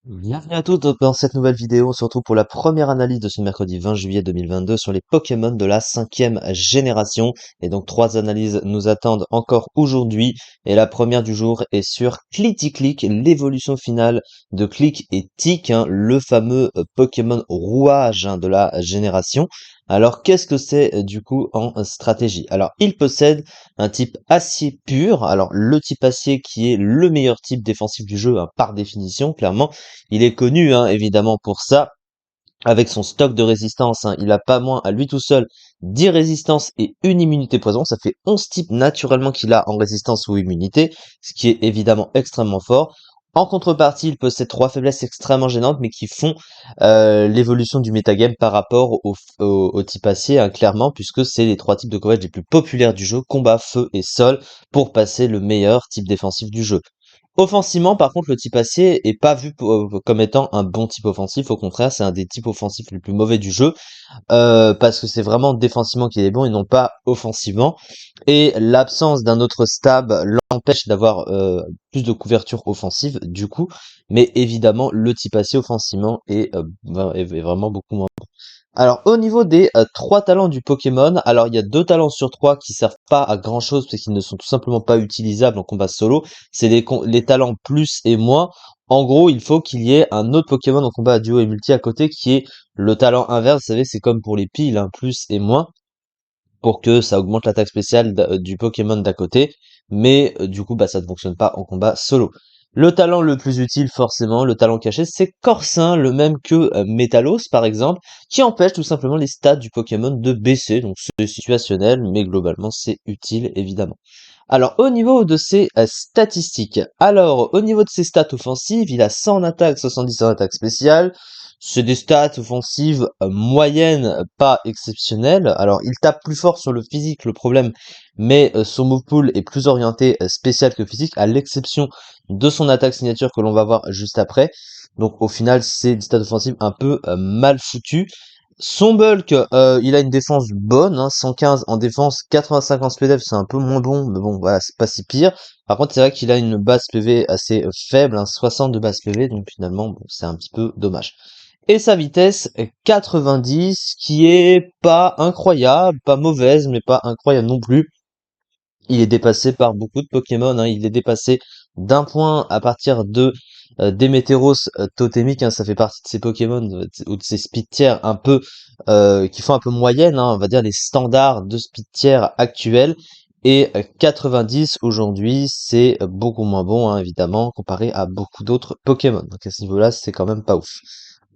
Bienvenue à tous dans cette nouvelle vidéo. On se retrouve pour la première analyse de ce mercredi 20 juillet 2022 sur les Pokémon de la 5e génération. Et donc 3 analyses nous attendent encore aujourd'hui. Et la première du jour est sur Click, l'évolution finale de Click et Tick, hein, le fameux Pokémon rouage, hein, de la génération. Alors qu'est-ce que c'est du coup en stratégie? Alors il possède un type acier pur. Alors le type acier qui est le meilleur type défensif du jeu, hein, par définition, clairement. Il est connu, hein, évidemment, pour ça. Avec son stock de résistance, hein, il a pas moins à lui tout seul 10 résistances et une immunité poison. Ça fait 11 types naturellement qu'il a en résistance ou immunité, ce qui est évidemment extrêmement fort. En contrepartie, il possède 3 faiblesses extrêmement gênantes, mais qui font l'évolution du métagame par rapport au type acier, hein, clairement, puisque c'est les 3 types de coverage les plus populaires du jeu, combat, feu et sol, pour passer le meilleur type défensif du jeu. Offensivement, par contre, le type acier est pas vu comme étant un bon type offensif. Au contraire, c'est un des types offensifs les plus mauvais du jeu, parce que c'est vraiment défensivement qu'il est bon et non pas offensivement. Et l'absence d'un autre stab l'empêche d'avoir plus de couverture offensive, du coup. Mais évidemment, le type acier offensivement est vraiment beaucoup moins. Alors, au niveau des 3 talents du Pokémon, alors il y a 2 talents sur 3 qui servent pas à grand chose parce qu'ils ne sont tout simplement pas utilisables en combat solo. C'est les talents plus et moins. En gros, il faut qu'il y ait un autre Pokémon en combat à duo et multi à côté qui est le talent inverse. Vous savez, c'est comme pour les piles, hein, plus et moins, pour que ça augmente l'attaque spéciale du Pokémon d'à côté, mais du coup bah ça ne fonctionne pas en combat solo. Le talent le plus utile forcément, le talent caché, c'est Corsin, le même que Métalos par exemple, qui empêche tout simplement les stats du Pokémon de baisser, donc c'est situationnel, mais globalement c'est utile évidemment. Alors au niveau de ses statistiques, alors au niveau de ses stats offensives, il a 100 en attaque, 70 en attaque spéciale. C'est des stats offensives moyennes, pas exceptionnelles. Alors il tape plus fort sur le physique, le problème, mais son move pool est plus orienté spécial que physique, à l'exception de son attaque signature que l'on va voir juste après. Donc au final, c'est des stats offensives un peu mal foutues. Son bulk, il a une défense bonne, hein, 115 en défense, 85 en SPDF, c'est un peu moins bon, mais bon, voilà, c'est pas si pire. Par contre, c'est vrai qu'il a une base PV assez faible, hein, 60 de base PV, donc finalement, bon, c'est un petit peu dommage. Et sa vitesse, 90, qui est pas incroyable, pas mauvaise, mais pas incroyable non plus. Il est dépassé par beaucoup de Pokémon, hein. Il est dépassé d'1 point à partir de Démétéros totémique, hein. Ça fait partie de ces Pokémon ou de ces speed tiers un peu qui font un peu moyenne, hein, on va dire les standards de speed tiers actuels. Et 90 aujourd'hui, c'est beaucoup moins bon, hein, évidemment, comparé à beaucoup d'autres Pokémon. Donc à ce niveau-là, c'est quand même pas ouf.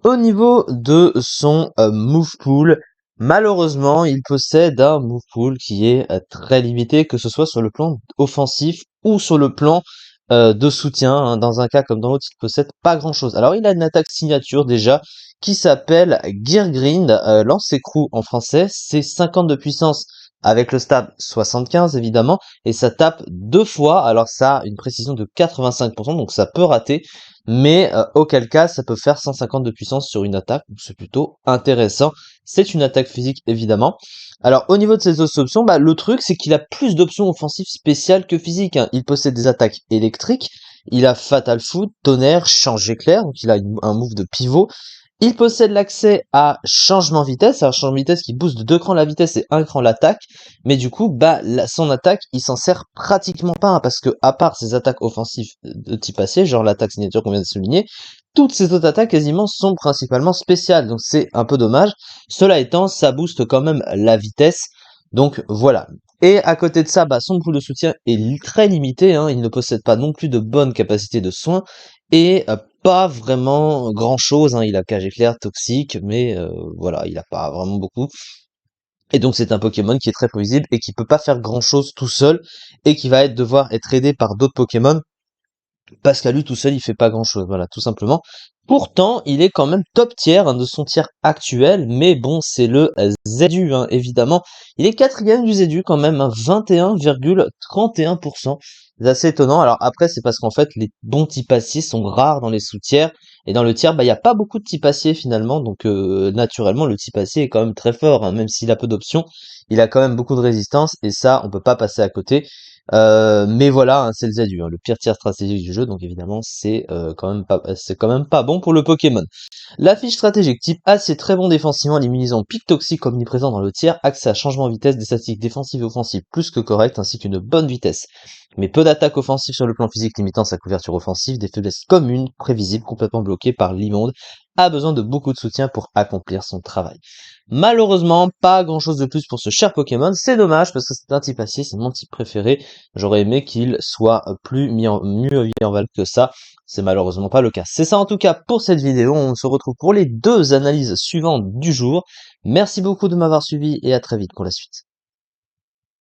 Au niveau de son move pool, malheureusement, il possède un move pool qui est très limité, que ce soit sur le plan offensif ou sur le plan de soutien, hein. Dans un cas comme dans l'autre, il possède pas grand-chose. Alors, il a une attaque signature déjà qui s'appelle Gear Grind, lance-écrou en français. C'est 50 de puissance avec le stab 75 évidemment, et ça tape 2 fois. Alors ça a une précision de 85%, donc ça peut rater, mais auquel cas ça peut faire 150 de puissance sur une attaque, donc c'est plutôt intéressant. C'est une attaque physique évidemment. Alors au niveau de ses autres options, bah, le truc c'est qu'il a plus d'options offensives spéciales que physiques, hein. Il possède des attaques électriques, il a Fatal Foot, Tonnerre, Change Éclair, donc il a un move de pivot. Il possède l'accès à changement vitesse, alors changement vitesse qui booste de 2 crans la vitesse et 1 cran l'attaque, mais du coup, bah, son attaque, il s'en sert pratiquement pas, hein, parce que à part ses attaques offensives de type acier, genre l'attaque signature qu'on vient de souligner, toutes ses autres attaques quasiment sont principalement spéciales, donc c'est un peu dommage. Cela étant, ça booste quand même la vitesse, donc voilà. Et à côté de ça, bah, son pool de soutien est très limité, hein, il ne possède pas non plus de bonnes capacités de soins, et pas vraiment grand chose, hein. Il a cage éclair, toxique, mais voilà, il a pas vraiment beaucoup. Et donc c'est un Pokémon qui est très prévisible et qui peut pas faire grand chose tout seul et qui va devoir être aidé par d'autres Pokémon parce qu'à lui tout seul il fait pas grand chose, voilà, tout simplement. Pourtant, il est quand même top tier, hein, de son tier actuel, mais bon, c'est le ZU, hein, évidemment. Il est quatrième du ZU quand même, hein, 21,31%. C'est assez étonnant. Alors après, c'est parce qu'en fait, les bons types aciers sont rares dans les sous-tiers. Et dans le tiers, bah, il n'y a pas beaucoup de types aciers finalement. Donc naturellement, le type acier est quand même très fort, hein, même s'il a peu d'options. Il a quand même beaucoup de résistance. Et ça, on peut pas passer à côté. Mais voilà, hein, c'est le ZU, hein, le pire tiers stratégique du jeu, donc évidemment c'est quand même pas bon pour le Pokémon. La fiche stratégique type A, c'est très bon défensivement, l'immunisant pic toxique omniprésent dans le tiers, accès à changement de vitesse, des statistiques défensives et offensives plus que correctes, ainsi qu'une bonne vitesse. Mais peu d'attaques offensives sur le plan physique limitant sa couverture offensive, des faiblesses communes, prévisibles, complètement bloquées par l'immonde, a besoin de beaucoup de soutien pour accomplir son travail. Malheureusement, pas grand chose de plus pour ce cher Pokémon, c'est dommage parce que c'est un type acier, c'est mon type préféré, j'aurais aimé qu'il soit mieux mis en valeur que ça, c'est malheureusement pas le cas. C'est ça en tout cas pour cette vidéo, on se retrouve pour les deux analyses suivantes du jour. Merci beaucoup de m'avoir suivi et à très vite pour la suite.